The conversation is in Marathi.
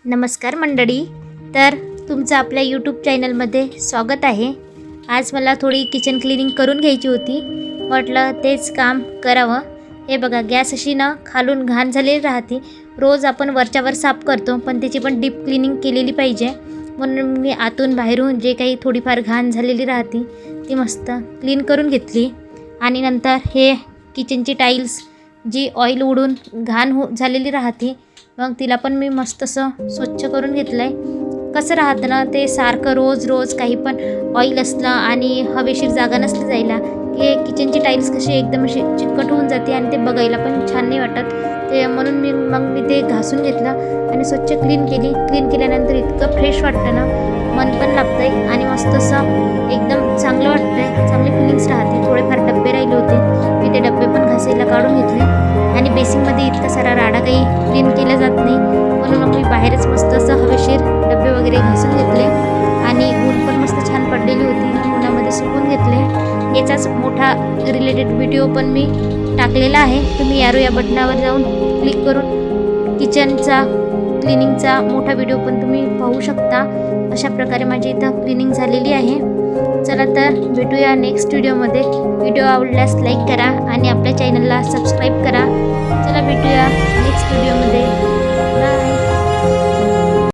नमस्कार मंडळी, तर तुमचं आपल्या यूट्यूब चॅनलमध्ये स्वागत आहे। आज मला थोडी किचन क्लिनिंग करून घ्यायची होती, म्हटलं तेच काम करावं। हे बघा, गॅस अशी ना खालून घाण झालेली राहते। रोज आपण वरच्यावर साफ करतो, पण त्याची पण डीप क्लिनिंग केलेली पाहिजे। म्हणून मी आतून बाहेरून जे काही थोडीफार घाण झालेली राहते ती मस्त क्लीन करून घेतली। आणि नंतर हे किचनची टाईल्स जी ऑइल उडून घाण झालेली राहते, मग तिला पण मी मस्त असं स्वच्छ करून घेतलं आहे। कसं राहतं ना, ते सारखं रोज रोज काही पण ऑइल असलं आणि हवेशीर जागा नसली जायला की किचनची टाईल्स कशी एकदम अशी चिकट होऊन जाते आणि ते बघायला पण छान नाही वाटत। ते म्हणून मी ते घासून घेतलं आणि स्वच्छ क्लीन केल्यानंतर इतकं फ्रेश वाटतं ना, मन पण लागतंय आणि मस्त असं एकदम चांगलं वाटतंय, चांगली फिलिंग्स राहते। थोडेफार डब्बे राहिले होते, मी ते डब्बे पण घासायला काढून घेतले। आणि बेसिंगमध्ये इतका सारा राडा काही क्लीन केला जात नाही, म्हणून मी बाहेरच मस्त असं हवेशीर डब्बे वगैरे घासून घेतले। आणि ऊन पण मस्त छान पडलेली होती, उन्हामध्ये सुकून घेतले। याचाच मोठा रिलेटेड व्हिडिओ पण मी टाकलेला आहे, तुम्ही या बटनावर जाऊन क्लिक करून किचनचा क्लिनिंगचा मोठा व्हिडिओ पण तुम्ही पाहू शकता। अशा प्रकारे माझी इथं क्लिनिंग झालेली आहे। चला तर भेटूया नेक्स्ट व्हिडिओमध्ये। व्हिडिओ आवडल्यास लाईक करा आणि आपल्या चॅनलला सबस्क्राईब करा। चला भेटूया नेक्स्ट व्हिडिओमध्ये।